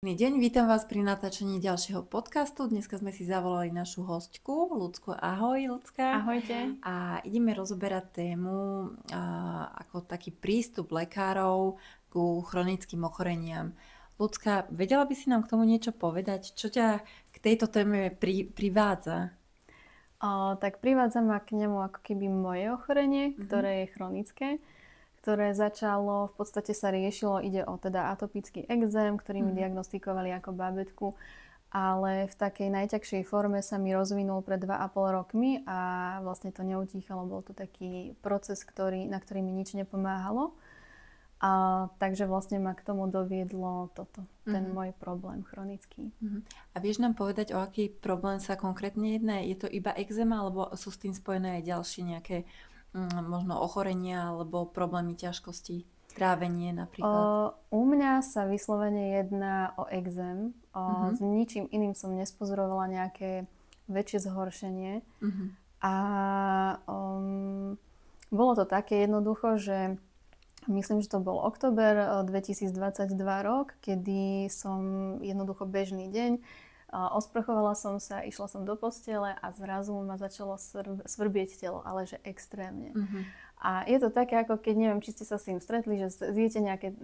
Pekný deň, vítam vás pri natáčaní ďalšieho podcastu. Dneska sme si zavolali našu hostku, Ľudsku. Ahoj, Ľudská. Ahojte. A ideme rozoberať tému ako taký prístup lekárov ku chronickým ochoreniam. Ľudská, vedela by si nám k tomu niečo povedať? Čo ťa k tejto téme privádza? Tak privádza ma k nemu ako keby moje ochorenie, ktoré je chronické, ktoré začalo, v podstate sa riešilo, ide o teda atopický ekzém, ktorý mi diagnostikovali ako bábätku, ale v takej najťažšej forme sa mi rozvinul pred 2,5 rokmi a vlastne to neutíchalo, bol to taký proces, na ktorý mi nič nepomáhalo. Takže vlastne ma k tomu doviedlo toto, ten môj problém chronický. A vieš nám povedať, o aký problém sa konkrétne jedná? Je to iba ekzéma, alebo sú s tým spojené aj ďalšie nejaké možno ochorenia alebo problémy, ťažkosti, trávenie napríklad? U mňa sa vyslovene jedná o ekzém. S ničím iným som nespozorovala nejaké väčšie zhoršenie. A bolo to také jednoducho, že myslím, že to bol október 2022 rok, kedy som jednoducho bežný deň, osprchovala som sa, išla som do postele a zrazu ma začalo svrbieť telo, ale že extrémne. A je to také, ako keď, neviem, či ste sa s tým stretli, že zjete nejaké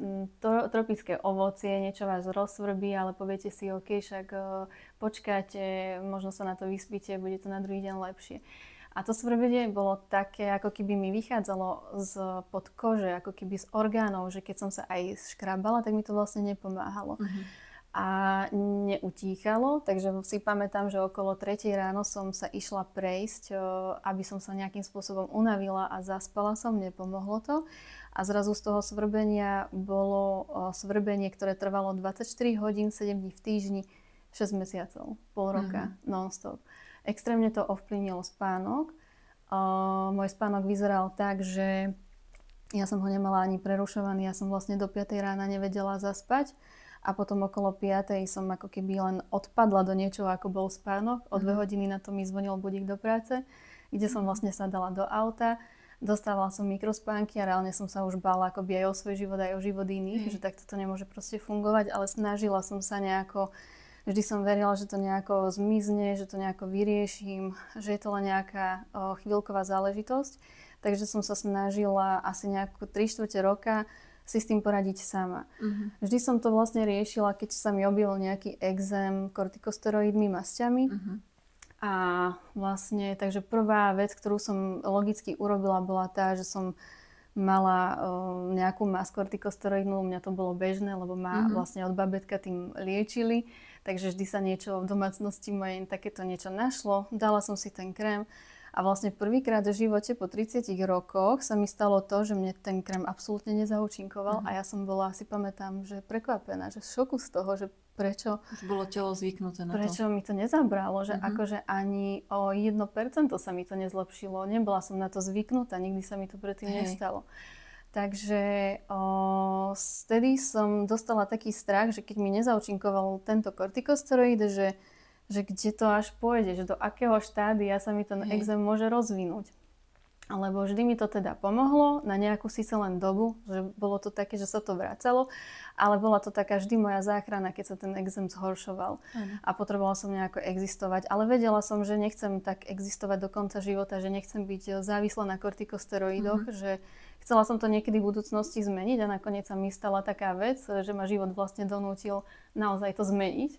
tropické ovocie, niečo vás rozsvrbí, ale poviete si, OK, však počkáte, možno sa na to vyspíte, bude to na druhý deň lepšie. A to svrbenie bolo také, ako keby mi vychádzalo pod kože, ako keby z orgánov, že keď som sa aj škrabala, tak mi to vlastne nepomáhalo. A neutíchalo, takže si pamätám, že okolo 3 ráno som sa išla prejsť, aby som sa nejakým spôsobom unavila a zaspala som, nepomohlo to. A zrazu z toho svrbenia bolo svrbenie, ktoré trvalo 24 hodín, 7 dní v týždni, 6 mesiacov, pol roka, non-stop. Extrémne to ovplyvnilo spánok. Môj spánok vyzeral tak, že ja som ho nemala ani prerušovaný, ja som vlastne do 5 rána nevedela zaspať. A potom okolo 5 som ako keby len odpadla do niečoho, ako bol spánok. O 2 hodiny na to mi zvonil budík do práce, kde som vlastne sadala do auta. Dostávala som mikrospánky a reálne som sa už bála akoby aj o svoj život, aj o život iných, že takto to nemôže proste fungovať, ale snažila som sa nejako, vždy som verila, že to nejako zmizne, že to nejako vyrieším, že je to len nejaká chvíľková záležitosť. Takže som sa snažila asi nejakú 3/4 roka si s tým poradiť sama. Vždy som to vlastne riešila, keď sa mi objavil nejaký ekzém kortikosteroidmi, masťami. A vlastne, takže prvá vec, ktorú som logicky urobila, bola tá, že som mala nejakú masť kortikosteroidnú, u mňa to bolo bežné, lebo ma vlastne od babätka tým liečili, takže vždy sa niečo v domácnosti mojej takéto niečo našlo. Dala som si ten krém. A vlastne prvýkrát v živote po 30 rokoch sa mi stalo to, že mne ten krém absolútne nezaúčinkoval a ja som bola, si pamätám, že prekvapená, že v šoku z toho, že prečo... Bolo telo zvyknuté na to. Prečo mi to nezabralo, že akože ani o 1% sa mi to nezlepšilo. Nebola som na to zvyknutá, nikdy sa mi to predtým nestalo. Takže vtedy som dostala taký strach, že keď mi nezaúčinkoval tento kortikosteroid, že kde to až pôjde, že do akého štádia sa mi ten ekzém môže rozvinúť. Lebo vždy mi to teda pomohlo na nejakú síce len dobu, že bolo to také, že sa to vracalo, ale bola to taká vždy moja záchrana, keď sa ten ekzém zhoršoval. A potrebovala som nejako existovať. Ale vedela som, že nechcem tak existovať do konca života, že nechcem byť závislá na kortikosteroidoch, že chcela som to niekedy v budúcnosti zmeniť a nakoniec sa mi stala taká vec, že ma život vlastne donútil naozaj to zmeniť.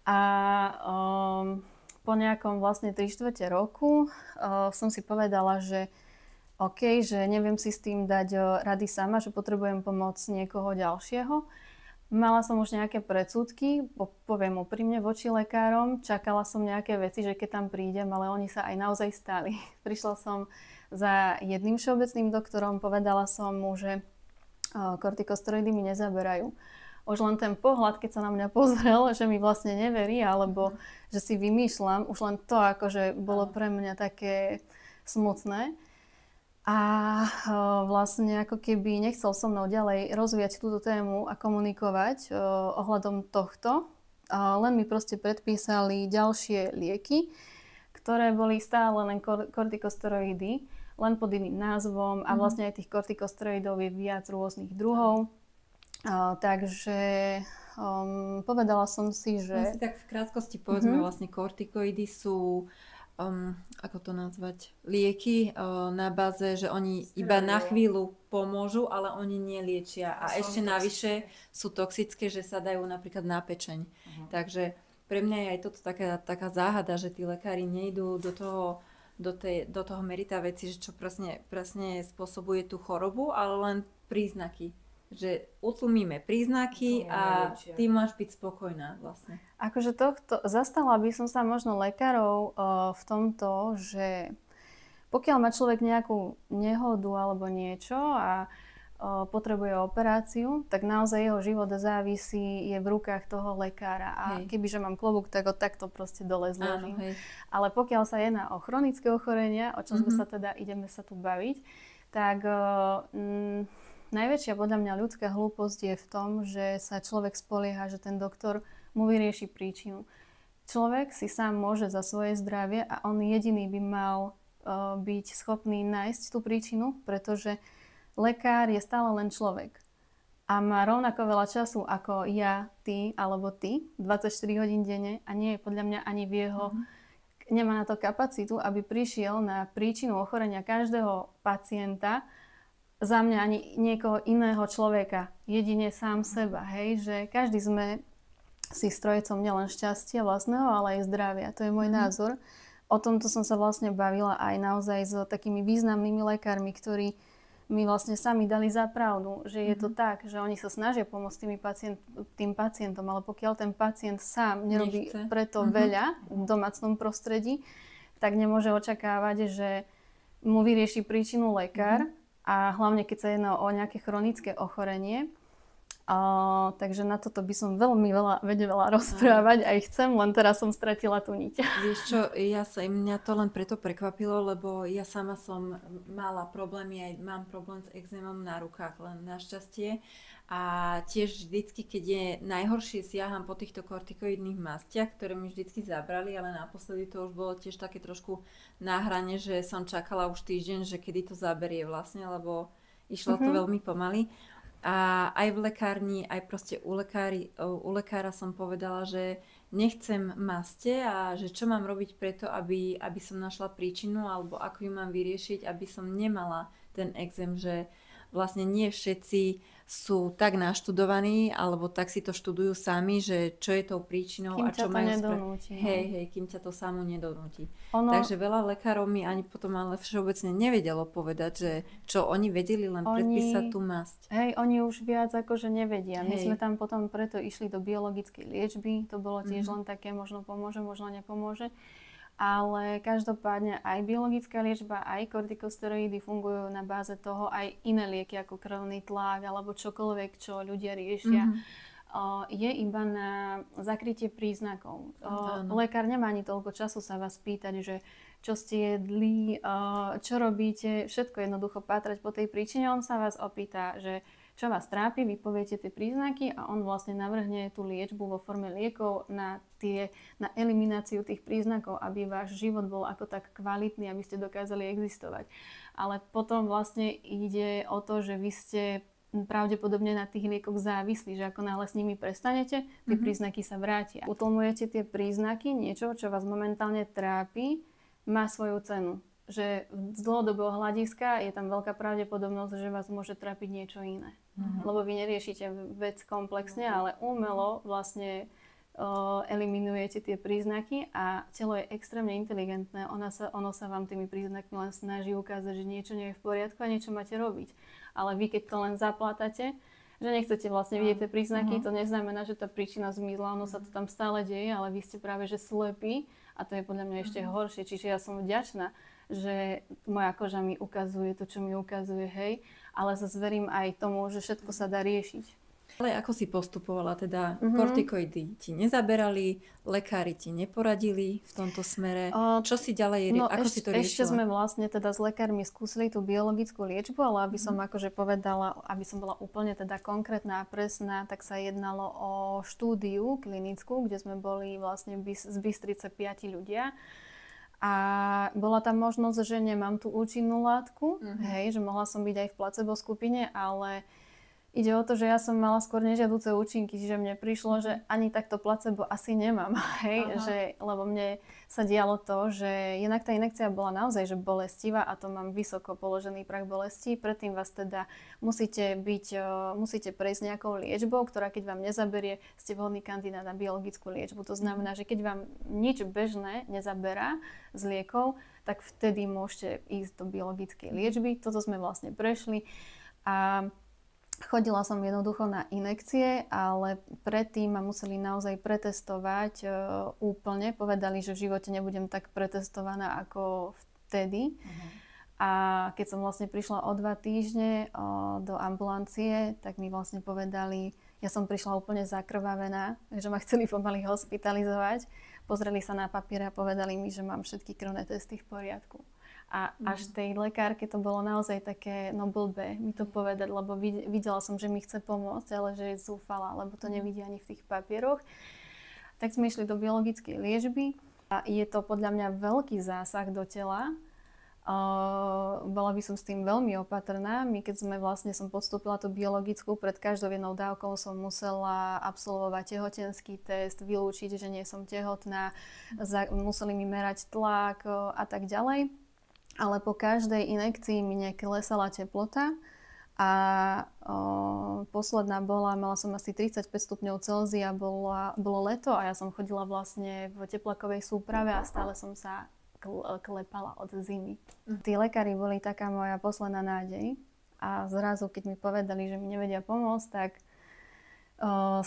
A po nejakom vlastne 3/4 roku som si povedala, že OK, že neviem si s tým dať rady sama, že potrebujem pomoc niekoho ďalšieho. Mala som už nejaké predsudky, poviem úprimne, voči lekárom. Čakala som nejaké veci, že keď tam prídem, ale oni sa aj naozaj stali. Prišla som za jedným všeobecným doktorom, povedala som mu, že kortikosteroidy mi nezaberajú. Už len ten pohľad, keď sa na mňa pozrel, že mi vlastne neverí, alebo že si vymýšľam, už len to akože bolo pre mňa také smutné. A vlastne ako keby nechcel so mnou ďalej rozvíjať túto tému a komunikovať ohľadom tohto. Len mi proste predpísali ďalšie lieky, ktoré boli stále len kortikosteroidy, len pod iným názvom a vlastne aj tých kortikosteroidov je viac rôznych druhov. Takže povedala som si, No že... si tak v krátkosti povedzme, vlastne kortikoidy sú, ako to nazvať, lieky na báze, že oni iba na chvíľu pomôžu, ale oni neliečia. A ešte navyše sú toxické, že sa dajú napríklad na pečeň. Takže pre mňa je aj toto taká záhada, že tí lekári nejdú do toho merita veci, že čo presne spôsobuje tú chorobu, ale len príznaky. Že utlmíme príznaky a ty máš byť spokojná vlastne. Akože zastala by som sa možno lekárov v tomto, že pokiaľ má človek nejakú nehodu alebo niečo a potrebuje operáciu, tak naozaj jeho život závisí, je v rukách toho lekára. A kebyže mám klobúk, tak ho takto proste dole zložím. Ale pokiaľ sa jedná o chronické ochorenia, o čom ideme sa tu baviť, tak najväčšia podľa mňa ľudská hlúposť je v tom, že sa človek spolieha, že ten doktor mu vyrieši príčinu. Človek si sám môže za svoje zdravie a on jediný by mal byť schopný nájsť tú príčinu, pretože lekár je stále len človek a má rovnako veľa času ako ja, ty alebo ty, 24 hodín denne a nie je podľa mňa ani v jeho, nemá na to kapacitu, aby prišiel na príčinu ochorenia každého pacienta, za mňa ani niekoho iného človeka, jedine sám seba, hej, že každý sme si strojcom nielen šťastia vlastného, ale aj zdravia, to je môj názor. O tomto som sa vlastne bavila aj naozaj s takými významnými lekármi, ktorí mi vlastne sami dali za pravdu, že je to tak, že oni sa snažia pomôcť tým pacientom, ale pokiaľ ten pacient sám nerobí preto veľa v domácnom prostredí, tak nemôže očakávať, že mu vyrieši príčinu lekár a hlavne keď sa jedná o nejaké chronické ochorenie. Takže na toto by som veľmi vedela rozprávať aj chcem, len teraz som stratila tú niť. Vieš čo, mňa to len preto prekvapilo, lebo ja sama som mala problémy, aj mám problém s ekzémom na rukách, len našťastie. A tiež vždycky, keď je najhoršie, siaham po týchto kortikoidných mastiach, ktoré mi vždycky zabrali, ale naposledy to už bolo tiež také trošku na hrane, že som čakala už týždeň, že kedy to zaberie vlastne, lebo išlo to veľmi pomaly. A aj v lekárni, aj proste u lekára som povedala, že nechcem maste a že čo mám robiť preto, aby som našla príčinu alebo ako ju mám vyriešiť, aby som nemala ten ekzém, že vlastne nie všetci sú tak naštudovaní alebo tak si to študujú sami, že čo je tou príčinou kým a čo majú nedonúti. kým ťa to samo nedonúti. Takže veľa lekárov mi ani potom ale všeobecne nevedelo povedať, že čo oni vedeli len predpísať tú masť. Oni už viac akože nevedia. My sme tam potom preto išli do biologickej liečby. To bolo tiež len také, možno pomôže, možno nepomôže. Ale každopádne aj biologická liečba, aj kortikosteroidy fungujú na báze toho, aj iné lieky ako krvný tlak alebo čokoľvek, čo ľudia riešia. Je iba na zakrytie príznakov. Lekár nemá ani toľko času sa vás pýtať, že čo ste jedli, čo robíte, všetko jednoducho pátrať po tej príčine. On sa vás opýta, že čo vás trápi, vy poviete tie príznaky a on vlastne navrhne tú liečbu vo forme liekov na elimináciu tých príznakov, aby váš život bol ako tak kvalitný, aby ste dokázali existovať. Ale potom vlastne ide o to, že vy ste pravdepodobne na tých liekoch závislí, že ako náhle s nimi prestanete, tie príznaky sa vrátia. Utlmujete tie príznaky, niečo, čo vás momentálne trápi, má svoju cenu. Že z dlhodobého hľadiska je tam veľká pravdepodobnosť, že vás môže trápiť niečo iné. Lebo vy neriešite vec komplexne, ale umelo vlastne eliminujete tie príznaky a telo je extrémne inteligentné. Ono sa vám tými príznakmi len snaží ukázať, že niečo nie je v poriadku a niečo máte robiť. Ale vy keď to len zaplátate, že nechcete vlastne vidieť tie príznaky, to neznamená, že tá príčina zmizla, ono sa to tam stále deje, ale vy ste práve že slepí a to je podľa mňa ešte horšie. Čiže ja som vďačná, že moja koža mi ukazuje to, čo mi ukazuje, hej, ale zase verím aj tomu, že všetko sa dá riešiť. Ale ako si postupovala? Teda kortikoidy ti nezaberali, lekári ti neporadili v tomto smere. Čo si ďalej ako si to riešila? Ešte sme vlastne teda s lekármi skúsili tú biologickú liečbu, ale aby som akože povedala, aby som bola úplne teda konkrétna a presná, tak sa jednalo o štúdiu klinickú, kde sme boli vlastne z Bystrice 5 ľudia. A bola tam možnosť, že nemám tú účinnú látku, hej, že mohla som byť aj v placebo skupine, ale ide o to, že ja som mala skôr nežiaduce účinky, že mne prišlo, že ani takto placebo asi nemám, hej, lebo mne sa dialo to, že jednak tá injekcia bola naozaj že bolestivá a to mám vysoko položený prach bolesti. Predtým vás teda musíte prejsť nejakou liečbou, ktorá keď vám nezaberie, ste vhodný kandidát na biologickú liečbu. To znamená, že keď vám nič bežné nezaberá z liekov, tak vtedy môžete ísť do biologickej liečby. Toto sme vlastne prešli a chodila som jednoducho na injekcie, ale predtým ma museli naozaj pretestovať úplne. Povedali, že v živote nebudem tak pretestovaná ako vtedy. A keď som vlastne prišla o 2 týždne do ambulancie, tak mi vlastne povedali, ja som prišla úplne zakrvavená, že ma chceli pomaly hospitalizovať. Pozreli sa na papier a povedali mi, že mám všetky krvné testy v poriadku. A až tej lekárke to bolo naozaj také, no blbé mi to povedať, lebo videla som, že mi chce pomôcť, ale že je zúfala, lebo to nevidia ani v tých papieroch. Tak sme išli do biologickej liečby a je to podľa mňa veľký zásah do tela. Bola by som s tým veľmi opatrná. Som podstúpila tú biologickú, pred každou jednou dávkou som musela absolvovať tehotenský test, vylúčiť, že nie som tehotná, museli mi merať tlak a tak ďalej. Ale po každej injekcii mi neklesala teplota a posledná mala som asi 35 stupňov Celzia, bolo leto a ja som chodila vlastne v teplakovej súprave a stále som sa klepala od zimy. Tí lekári boli taká moja posledná nádej a zrazu, keď mi povedali, že mi nevedia pomôcť, tak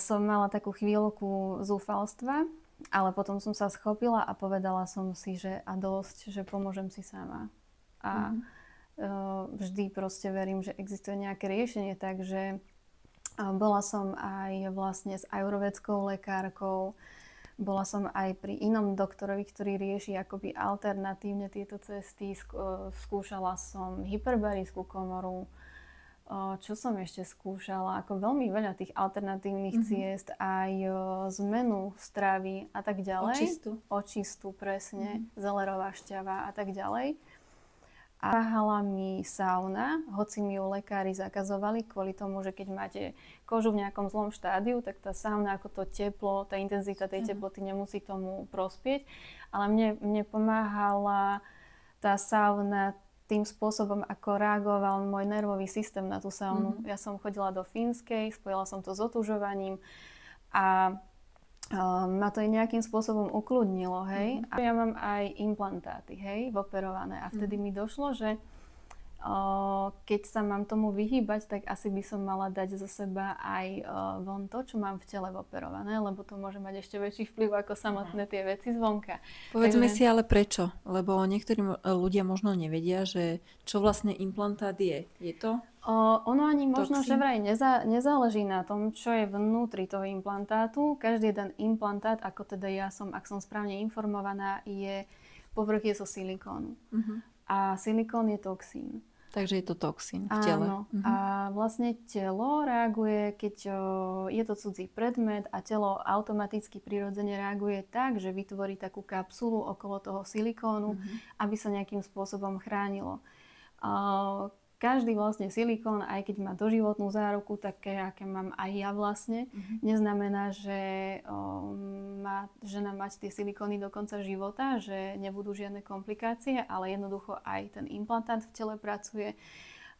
som mala takú chvíľku zúfalstva, ale potom som sa schopila a povedala som si, že a dosť, že pomôžem si sama. A vždy proste verím, že existuje nejaké riešenie, takže bola som aj vlastne s ajurvédskou lekárkou, bola som aj pri inom doktorovi, ktorý rieši akoby alternatívne tieto cesty, skúšala som hyperbarickú komoru, čo som ešte skúšala, ako veľmi veľa tých alternatívnych ciest, aj zmenu stravy a tak ďalej. Očistu, presne, zelerová šťava a tak ďalej. A váhala mi sauna, hoci mi ju lekári zakazovali kvôli tomu, že keď máte kožu v nejakom zlom štádiu, tak tá sauna ako to teplo, tá intenzita tej teploty nemusí tomu prospieť. Ale mne pomáhala tá sauna tým spôsobom, ako reagoval môj nervový systém na tú saunu. Ja som chodila do fínskej, spojila som to s otužovaním a ma to nejakým spôsobom ukludnilo, hej. A ja mám aj implantáty, hej, operované. A vtedy mi došlo, že keď sa mám tomu vyhýbať, tak asi by som mala dať zo seba aj von to, čo mám v tele operované, lebo to môže mať ešte väčší vplyv ako samotné tie veci zvonka. Povedzme si ale prečo, lebo niektorí ľudia možno nevedia, že čo vlastne implantát je. Je to? Ono ani možno, že vraj nezáleží na tom, čo je vnútri toho implantátu. Každý jeden implantát, ako teda ak som správne informovaná, povrch je zo silikónu. A silikón je toxín. Takže je to toxín v tele. Áno. A vlastne telo reaguje, keď je to cudzí predmet a telo automaticky prirodzene reaguje tak, že vytvorí takú kapsulu okolo toho silikónu, aby sa nejakým spôsobom chránilo. Každý vlastne silikón, aj keď má doživotnú záruku, také, aké mám aj ja vlastne, neznamená, že má žena mať tie silikóny do konca života, že nebudú žiadne komplikácie, ale jednoducho aj ten implantát v tele pracuje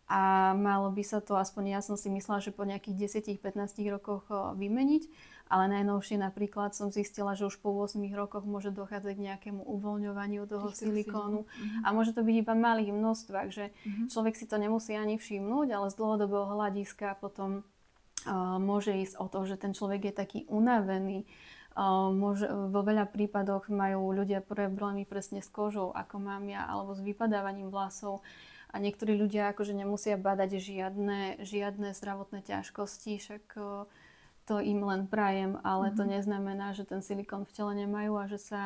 a malo by sa to, aspoň ja som si myslela, že po nejakých 10-15 rokoch vymeniť, ale najnovšie napríklad som zistila, že už po 8 rokoch môže dochádzať k nejakému uvoľňovaniu toho silikónu a môže to byť iba v malých množstvách, že človek si to nemusí ani všimnúť, ale z dlhodobého hľadiska potom môže ísť o to, že ten človek je taký unavený. Vo veľa prípadoch majú ľudia problémy presne s kožou, ako mám ja, alebo s vypadávaním vlasov. A niektorí ľudia akože nemusia badať žiadne zdravotné ťažkosti, však to im len prajem, ale to neznamená, že ten silikón v tele nemajú a že sa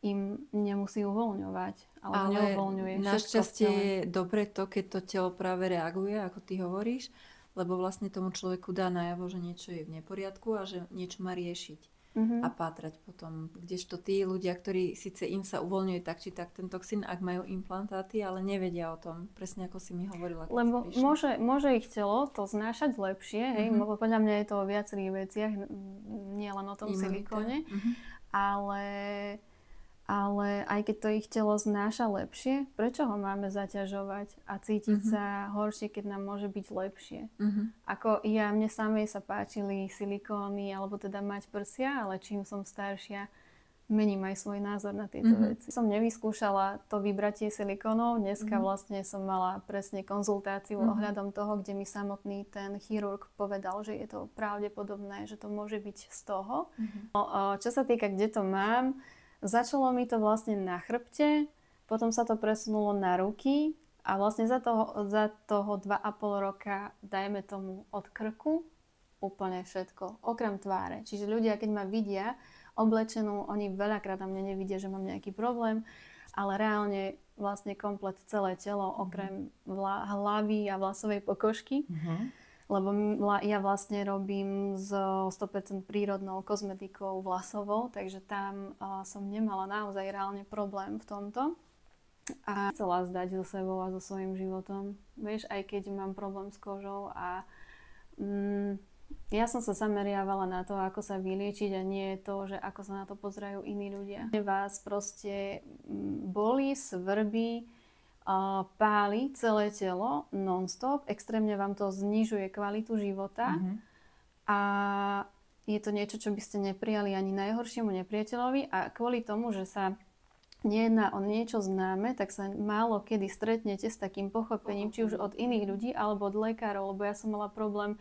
im nemusí uvoľňovať. Ale neuvoľňuje. Našťastie je dobre to, keď to telo práve reaguje, ako ty hovoríš, lebo vlastne tomu človeku dá najavo, že niečo je v neporiadku a že niečo má riešiť. a pátrať potom. Kdežto tí ľudia, ktorí síce im sa uvoľňuje tak či tak ten toxín, ak majú implantáty, ale nevedia o tom. Presne ako si mi hovorila. Lebo môže ich telo to znášať lepšie, hej, lebo podľa mňa je to o viacerých veciach, nie len o tom silikóne, ale aj keď to ich telo znáša lepšie, prečo ho máme zaťažovať a cítiť sa horšie, keď nám môže byť lepšie? Ako mne samej sa páčili silikóny, alebo teda mať prsia, ale čím som staršia, mením aj svoj názor na tieto veci. Som nevyskúšala to vybratie silikónov, dneska vlastne som mala presne konzultáciu ohľadom toho, kde mi samotný ten chirurg povedal, že je to pravdepodobné, že to môže byť z toho. Čo sa týka, kde to mám, začalo mi to vlastne na chrbte, potom sa to presunulo na ruky a vlastne za toho 2,5 roka, dajme tomu od krku, úplne všetko, okrem tváre. Čiže ľudia, keď ma vidia oblečenú, oni veľakrát na mne nevidia, že mám nejaký problém, ale reálne vlastne komplet celé telo, okrem hlavy a vlasovej pokožky. Lebo ja vlastne robím s 100% prírodnou kozmetikou vlasovou, takže tam som nemala naozaj reálne problém v tomto. A chcela zdať so sebou a so svojím životom. Vieš, aj keď mám problém s kožou a ja som sa zameriavala na to, ako sa vyliečiť a nie to, že ako sa na to pozerajú iní ľudia. Vás proste bolí, svrbí, páli celé telo non-stop, extrémne vám to znižuje kvalitu života a je to niečo, čo by ste neprijali ani najhoršiemu nepriateľovi a kvôli tomu, že sa nejedná o niečo známe, tak sa málo kedy stretnete s takým pochopením, či už od iných ľudí alebo od lekárov, lebo ja som mala problém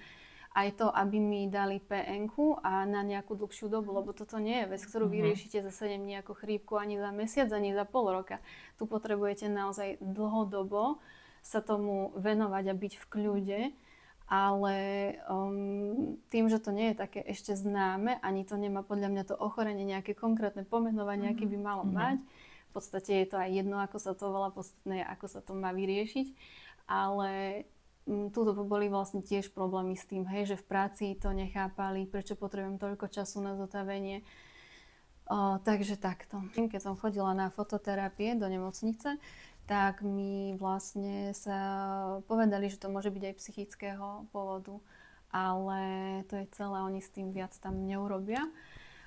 aj to, aby mi dali PN-ku a na nejakú dlhšiu dobu, lebo toto nie je vec, ktorú vyriešite za 7 dní ako chrípku, ani za mesiac, ani za pol roka. Tu potrebujete naozaj dlhodobo sa tomu venovať a byť v kľude, ale tým, že to nie je také ešte známe, ani to nemá podľa mňa to ochorenie nejaké konkrétne pomenovanie, aké by malo mať. V podstate je to aj jedno, ako sa to volá, podstatné je, ako sa to má vyriešiť, ale tuto boli vlastne tiež problémy s tým, hej, že v práci to nechápali, prečo potrebujem toľko času na zotavenie. Takže takto. Keď som chodila na fototerapie do nemocnice, tak mi vlastne sa povedali, že to môže byť aj psychického pôvodu, ale to je celé, oni s tým viac tam neurobia.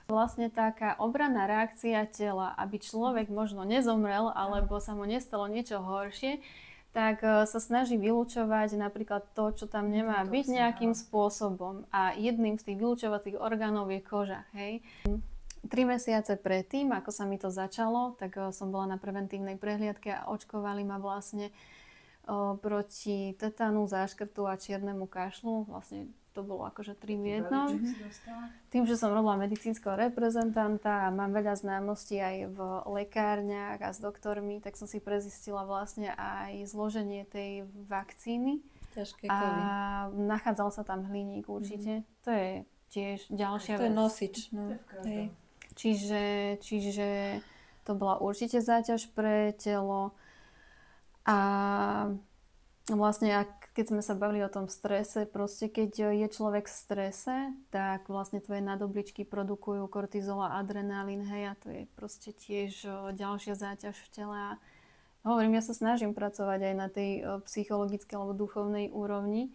Vlastne taká obranná reakcia tela, aby človek možno nezomrel, alebo sa mu nestalo niečo horšie, tak sa snaží vylúčovať napríklad to, čo tam nemá byť nejakým spôsobom. A jedným z tých vylúčovacích orgánov je koža, hej. 3 mesiace predtým, ako sa mi to začalo, tak som bola na preventívnej prehliadke a očkovali ma vlastne proti tetanu, záškrtu a čiernemu kašlu. Vlastne to bolo akože 3 v jednom. Tým, že som robila medicínskeho reprezentanta a mám veľa známostí aj v lekárniach a s doktormi, tak som si prezistila vlastne aj zloženie tej vakcíny. Ťažké kovy. A nachádzal sa tam hliník určite. To je tiež ďalšia vec. To je nosič. No. Čiže to bola určite záťaž pre telo. A vlastne keď sme sa bavili o tom strese, proste keď je človek v strese, tak vlastne tvoje nadobličky produkujú kortizol a adrenalín, hej, a to je proste tiež ďalšia záťaž v tele. A hovorím, ja sa snažím pracovať aj na tej psychologickej alebo duchovnej úrovni,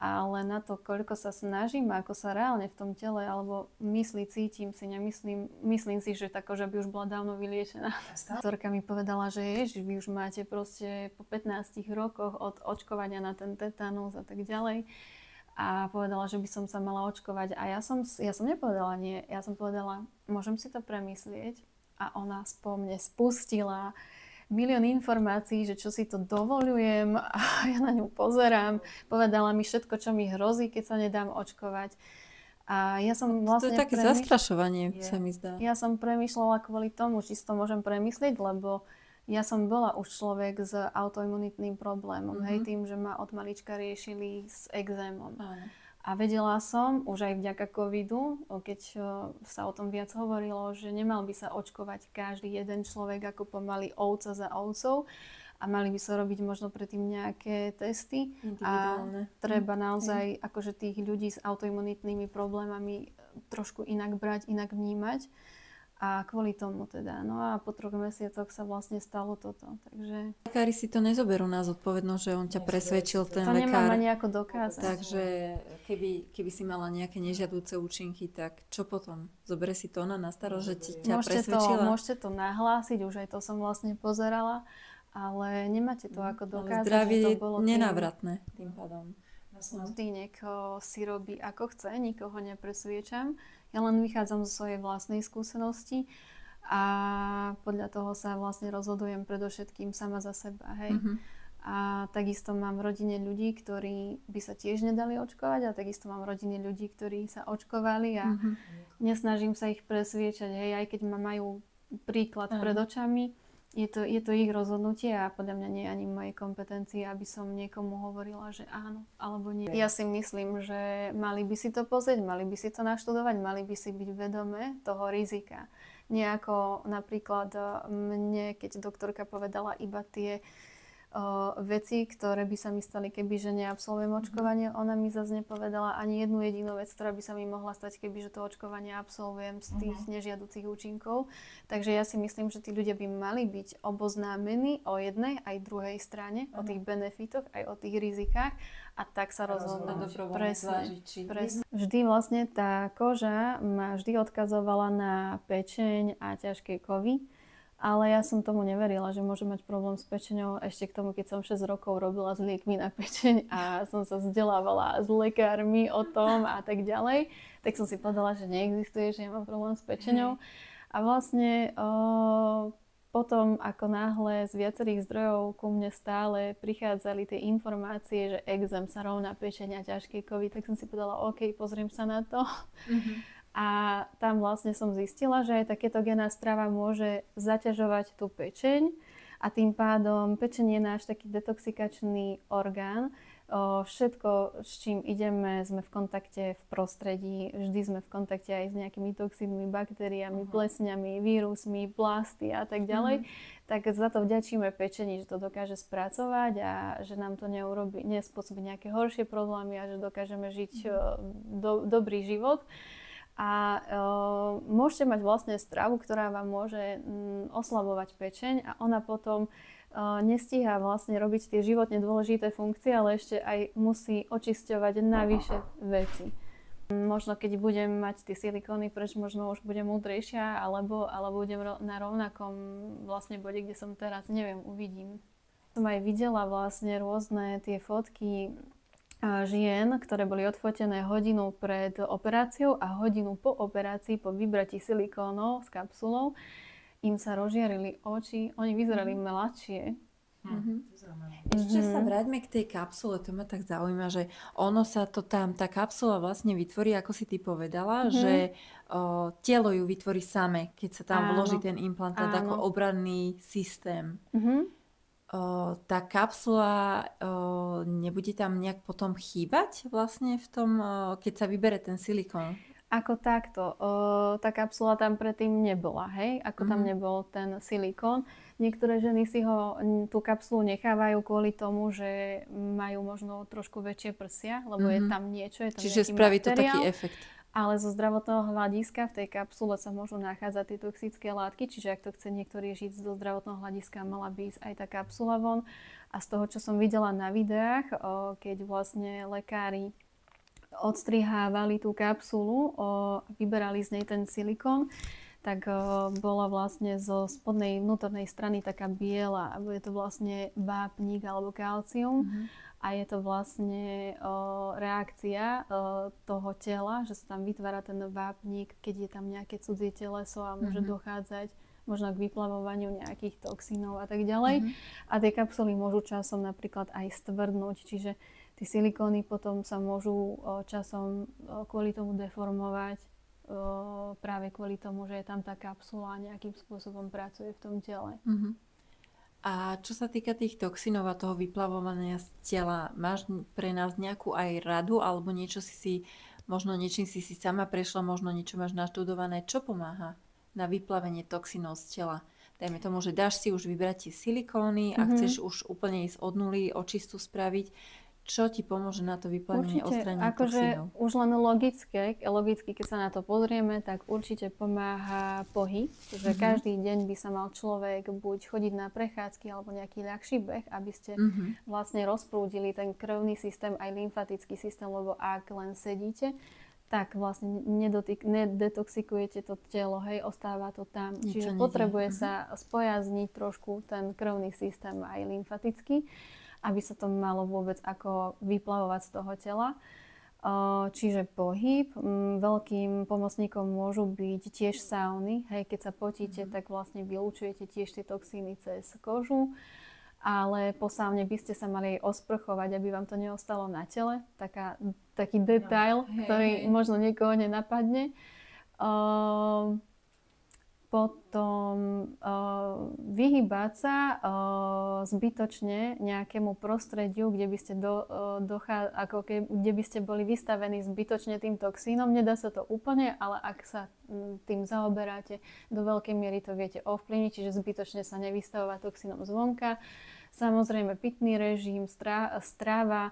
ale na to, koľko sa snažím a ako sa reálne v tom tele, alebo cítim si, myslím si, že tá koža by už bola dávno vyliečená. Doktorka mi povedala, že ježiš, vy už máte proste po 15 rokoch od očkovania na ten tetanus a tak ďalej. A povedala, že by som sa mala očkovať. A ja som nepovedala nie, ja som povedala, môžem si to premyslieť. A ona po mne spustila milión informácií, že čo si to dovoľujem a ja na ňu pozerám. Povedala mi všetko, čo mi hrozí, keď sa nedám očkovať. A ja som vlastne... To je také zastrašovanie, sa mi zdá. Ja som premýšľala kvôli tomu, či si to môžem premyslieť, lebo ja som bola už človek s autoimunitným problémom, hej, tým, že ma od malička riešili s exémom. A vedela som, už aj vďaka covidu, keď sa o tom viac hovorilo, že nemal by sa očkovať každý jeden človek ako pomaly ovca za ovcov a mali by sa robiť možno predtým nejaké testy. A treba naozaj akože tých ľudí s autoimunitnými problémami trošku inak brať, inak vnímať. A kvôli tomu teda. No a po 3 mesiacoch sa vlastne stalo toto. Takže... Lekári si to nezoberú na zodpovednosť, že on ťa presvedčil, ten to lekár. nemám ani ako dokázať. Takže keby si mala nejaké nežiaduce účinky, tak čo potom? Zoberie si to ona na starosť, že ťa presvedčila? Môžete to nahlásiť, už aj to som vlastne pozerala, ale nemáte to ako dokázať. Zdravie že to je bolo nenávratné tým pádom. Vždy niekto si robí ako chce, nikoho nepresviečam. Ja len vychádzam zo svojej vlastnej skúsenosti a podľa toho sa vlastne rozhodujem predovšetkým sama za seba. Hej? A takisto mám v rodine ľudí, ktorí by sa tiež nedali očkovať a takisto mám v rodine ľudí, ktorí sa očkovali a nesnažím sa ich presviečať. Hej? Aj keď ma majú príklad pred očami, je to ich rozhodnutie a podľa mňa nie je ani v mojej kompetencii, aby som niekomu hovorila, že áno alebo nie. Ja si myslím, že mali by si to pozrieť, mali by si to naštudovať, mali by si byť vedomé toho rizika. Nie ako napríklad mne, keď doktorka povedala iba tie veci, ktoré by sa mi stali, keby že neabsolvujem očkovanie. Ona mi zase nepovedala ani jednu jedinú vec, ktorá by sa mi mohla stať, keby že to očkovanie absolvujem z tých nežiaducich účinkov. Takže ja si myslím, že tí ľudia by mali byť oboznámení o jednej aj druhej strane, o tých benefitoch, aj o tých rizikách a tak sa rozhodnú. Presne. Vždy vlastne tá koža ma vždy odkazovala na pečeň a ťažké kovy. Ale ja som tomu neverila, že môžem mať problém s pečeňou. Ešte k tomu, keď som 6 rokov robila s liekmi na pečeň a som sa vzdelávala s lekármi o tom a tak ďalej, tak som si povedala, že neexistuje, že ja mám problém s pečeňou. A vlastne potom, ako náhle z viacerých zdrojov ku mne stále prichádzali tie informácie, že exém sa rovná pečeň a ťažké kovy, tak som si povedala, OK, pozriem sa na to. A tam vlastne som zistila, že aj tá ketogénna strava môže zaťažovať tú pečeň a tým pádom pečeň je náš taký detoxikačný orgán. Všetko, s čím ideme, sme v kontakte v prostredí, vždy sme v kontakte aj s nejakými toxínmi, baktériami, plesňami, vírusmi, plasty a tak ďalej. Tak za to vďačíme pečeni, že to dokáže spracovať a že nám to nespôsobí nejaké horšie problémy a že dokážeme žiť dobrý život. A môžete mať vlastne stravu, ktorá vám môže oslabovať pečeň a ona potom nestíha vlastne robiť tie životne dôležité funkcie, ale ešte aj musí očisťovať navyše veci. Možno keď budem mať tie silikóny preč, možno už budem múdrejšia, alebo budem na rovnakom vlastne bode, kde som teraz, neviem, uvidím. Som aj videla vlastne rôzne tie fotky žien, ktoré boli odfotené hodinu pred operáciou a hodinu po operácii, po vybratí silikónov s kapsulou, im sa rozžiarili oči, oni vyzerali mladšie. Ešte sa vráťme k tej kapsule, to ma tak zaujíma, že ono sa to tam, tá kapsula vlastne vytvorí, ako si ty povedala, že telo ju vytvorí same, keď sa tam vloží ten implantát ako obranný systém. Tá kapsula nebude tam nejak potom chýbať vlastne v tom, keď sa vybere ten silikón? Ako takto. Tá kapsula tam predtým nebola, hej? Ako tam nebol ten silikón. Niektoré ženy si tú kapsulu nechávajú kvôli tomu, že majú možno trošku väčšie prsia, lebo je tam niečo, je tam čiže nejaký spraví to materiál. taký efekt. Ale zo zdravotného hľadiska v tej kapsule sa môžu nachádzať tie toxické látky, čiže ak to chce niekto riešiť zo zdravotného hľadiska, mala by ísť aj tá kapsula von. A z toho, čo som videla na videách, keď vlastne lekári odstrihávali tú kapsulu, vyberali z nej ten silikón, tak bola vlastne zo spodnej vnútornej strany taká biela, alebo je to vlastne vápnik alebo kalcium. A je to vlastne reakcia toho tela, že sa tam vytvára ten vápnik, keď je tam nejaké cudzie teleso a môže dochádzať možno k vyplavovaniu nejakých toxínov a tak ďalej. A tie kapsuly môžu časom napríklad aj stvrdnúť, čiže tie silikóny potom sa môžu časom kvôli tomu deformovať, práve kvôli tomu, že je tam tá kapsula a nejakým spôsobom pracuje v tom tele. A čo sa týka tých toxínov a toho vyplavovania z tela, máš pre nás nejakú aj radu alebo niečo možno niečím si sama prešla, možno niečo máš naštudované, čo pomáha na vyplavenie toxínov z tela? Dajme tomu, že dáš si už vybrať tie silikóny a chceš už úplne ísť od nuly, očistu spraviť. čo ti pomôže na to vyplavenie, Určite, odstránenie akože toxínov? už len logicky, keď sa na to pozrieme, tak určite pomáha pohyb. Že každý deň by sa mal človek buď chodiť na prechádzky alebo nejaký ľahší beh, aby ste vlastne rozprúdili ten krvný systém aj lymfatický systém, lebo ak len sedíte, tak vlastne nedetoxikujete to telo, hej, ostáva to tam. Čiže potrebuje sa spojazniť trošku ten krvný systém aj lymfatický, aby sa to malo vôbec ako vyplavovať z toho tela. Čiže pohyb. Veľkým pomocníkom môžu byť tiež sauny. Hej, keď sa potíte, tak vlastne vylúčujete tiež tie toxíny cez kožu. Ale po saune by ste sa mali osprchovať, aby vám to neostalo na tele. Taký detail, ktorý možno niekoho nenapadne. Potom vyhýbať sa zbytočne nejakému prostrediu, kde by ste, kde by ste boli vystavení zbytočne tým toxínom. Nedá sa to úplne, ale ak sa tým zaoberáte, do veľkej miery to viete ovplyvniť, čiže zbytočne sa nevystavovať toxínom zvonka. Samozrejme pitný režim, strava,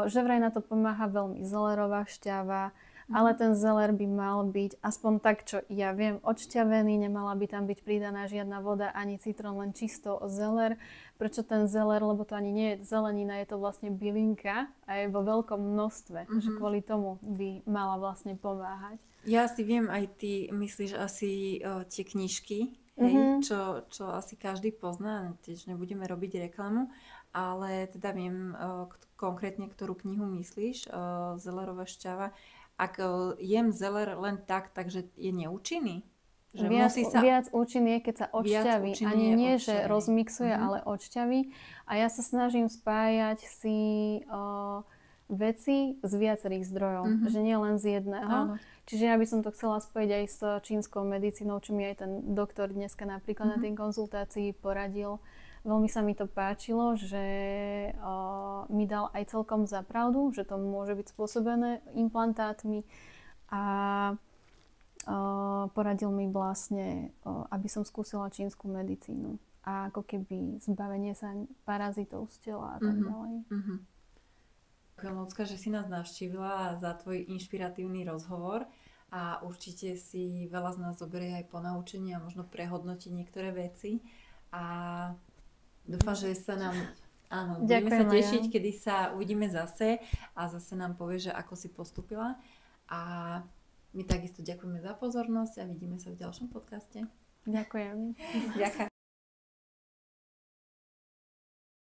že vraj na to pomáha veľmi zelerová šťava, ale ten zeler by mal byť, aspoň tak, čo ja viem, odšťavený, nemala by tam byť pridaná žiadna voda, ani citrón, len čisto zeler. Prečo ten zeler? Lebo to ani nie je zelenina, je to vlastne bylinka a je vo veľkom množstve, že kvôli tomu by mala vlastne pomáhať. Ja si viem, aj ty myslíš asi tie knižky, hej, čo asi každý pozná, tiež nebudeme robiť reklamu, ale teda viem konkrétne, ktorú knihu myslíš, Zelerová šťava. Ak jem zeler len tak, takže je neúčinný? Že viac účinný je, keď sa odšťaví. Ani nie, že rozmixuje, ale odšťaví. A ja sa snažím spájať si veci z viacerých zdrojov. Že nie len z jedného. Čiže ja by som to chcela spojiť aj s čínskou medicínou, čo mi aj ten doktor dneska napríklad na tej konzultácii poradil. Veľmi sa mi to páčilo, že mi dal aj celkom za pravdu, že to môže byť spôsobené implantátmi a poradil mi vlastne, aby som skúsila čínsku medicínu a ako keby zbavenie sa parazitov z tela a tak ďalej. Ďakujem, Lucka, že si nás navštívila za tvoj inšpiratívny rozhovor a určite si veľa z nás zoberie aj ponaučenie a možno prehodnotí niektoré veci a dúfam, že sa nám... Áno, budeme sa tešiť, kedy sa uvidíme zase a zase nám povie, že ako si postupila. A my takisto ďakujeme za pozornosť a vidíme sa v ďalšom podcaste. Ďakujem. Ďakujem.